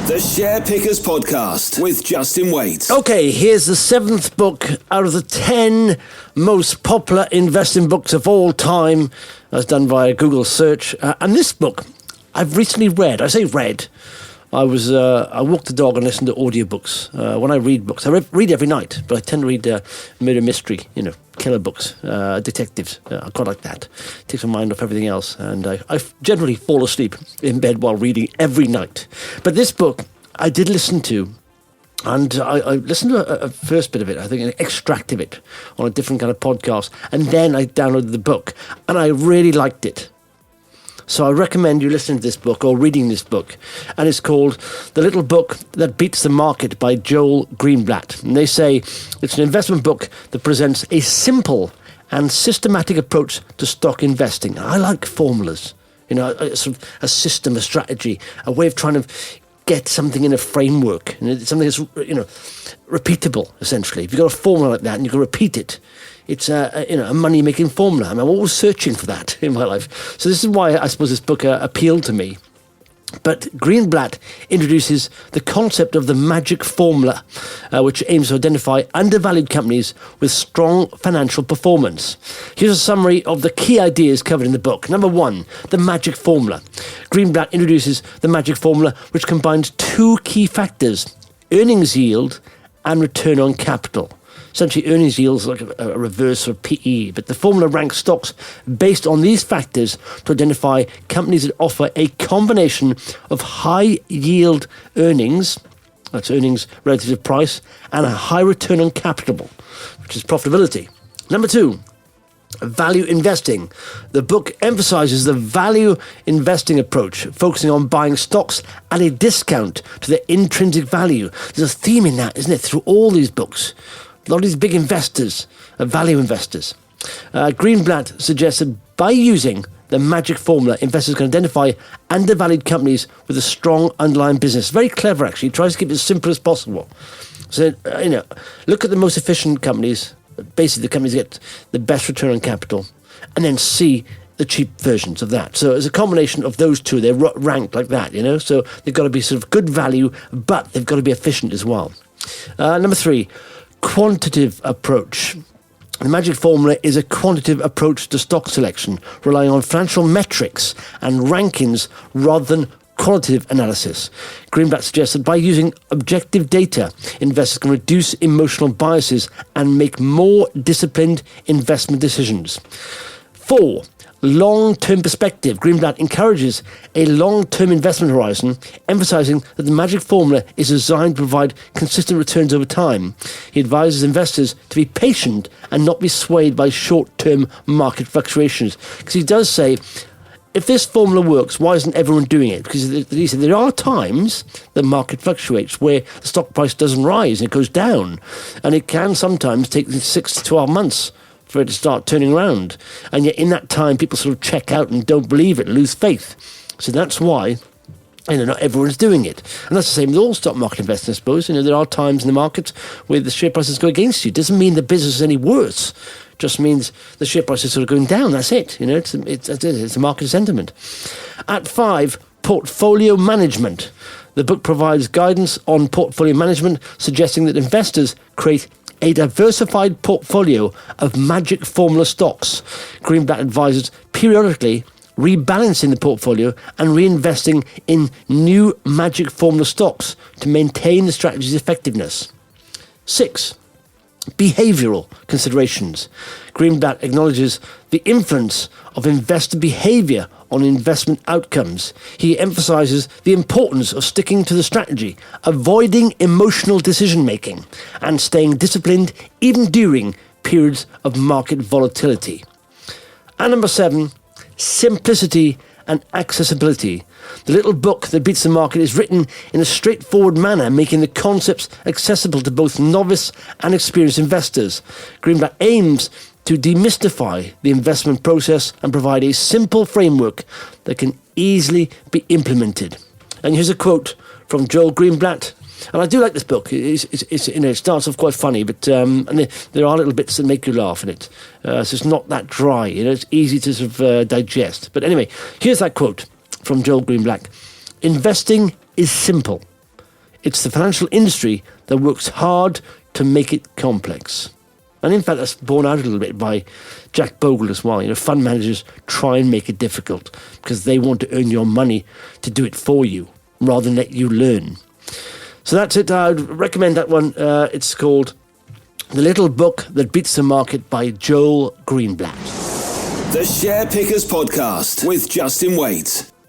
The Share Pickers Podcast with Justin Waite. Okay, here's the 7th book out of the 10 most popular investing books of all time, as done via Google search. And this book, I've recently read. I say read. I walk the dog and listen to audiobooks. When I read books, I read every night, but I tend to read murder mystery, killer books, detectives. I quite like that. Takes my mind off everything else, and I generally fall asleep in bed while reading every night. But this book I did listen to, and I listened to a first bit of it, I think an extract of it, on a different kind of podcast, and then I downloaded the book, and I really liked it. So I recommend you listening to this book or reading this book. And it's called The Little Book That Beats the Market by Joel Greenblatt. And they say it's an investment book that presents a simple and systematic approach to stock investing. I like formulas, sort of a system, a strategy, a way of trying to get something in a framework. Something that's, repeatable, essentially. If you've got a formula like that and you can repeat it, it's a money-making formula. I'm always searching for that in my life. So this is why I suppose this book appealed to me. But Greenblatt introduces the concept of the magic formula, which aims to identify undervalued companies with strong financial performance. Here's a summary of the key ideas covered in the book. Number 1, the magic formula. Greenblatt introduces the magic formula, which combines 2 key factors: earnings yield and return on capital. Essentially, earnings yield is like a reverse of PE, but the formula ranks stocks based on these factors to identify companies that offer a combination of high yield earnings, that's earnings relative to price, and a high return on capital, which is profitability. Number 2, value investing. The book emphasizes the value investing approach, focusing on buying stocks at a discount to their intrinsic value. There's a theme in that, isn't it, through all these books? A lot of these big investors are value investors. Greenblatt suggests that by using the magic formula, investors can identify undervalued companies with a strong underlying business. Very clever, actually. He tries to keep it as simple as possible. So, look at the most efficient companies, basically the companies that get the best return on capital, and then see the cheap versions of that. So it's a combination of those two. They're ranked like that, So they've got to be sort of good value, but they've got to be efficient as well. Number 3, quantitative approach. The magic formula is a quantitative approach to stock selection, relying on financial metrics and rankings rather than qualitative analysis. Greenblatt suggests that by using objective data, investors can reduce emotional biases and make more disciplined investment decisions. 4, long-term perspective. Greenblatt encourages a long-term investment horizon, emphasizing that the magic formula is designed to provide consistent returns over time. He advises investors to be patient and not be swayed by short-term market fluctuations. Because he does say, if this formula works, why isn't everyone doing it? Because he said there are times the market fluctuates where the stock price doesn't rise and it goes down. And it can sometimes take 6 to 12 months for it to start turning around. And yet in that time, people sort of check out and don't believe it, lose faith. So that's why, not everyone's doing it. And that's the same with all stock market investing, I suppose. There are times in the market where the share prices go against you. It doesn't mean the business is any worse. It just means the share price is sort of going down. That's it. It's a market sentiment. At 5, portfolio management. The book provides guidance on portfolio management, suggesting that investors create a diversified portfolio of magic formula stocks. Greenblatt advises periodically rebalancing the portfolio and reinvesting in new magic formula stocks to maintain the strategy's effectiveness. 6, behavioral considerations. Greenblatt acknowledges the influence of investor behavior on investment outcomes. He emphasizes the importance of sticking to the strategy, avoiding emotional decision-making, and staying disciplined even during periods of market volatility. And number 7, simplicity and accessibility. The little book that beats the market is written in a straightforward manner, making the concepts accessible to both novice and experienced investors. Greenblatt aims to demystify the investment process and provide a simple framework that can easily be implemented. And here's a quote from Joel Greenblatt. And I do like this book. It starts off quite funny, but and there are little bits that make you laugh in it. So it's not that dry. It's easy to sort of digest. But anyway, here's that quote from Joel Greenblatt. Investing is simple, It's the financial industry that works hard to make it complex. And in fact, that's borne out a little bit by Jack Bogle as well. Fund managers try and make it difficult because they want to earn your money to do it for you rather than let you learn. So that's it. I'd recommend that one. It's called The Little Book That Beats the Market by Joel Greenblatt. The Share Pickers Podcast with Justin Waite.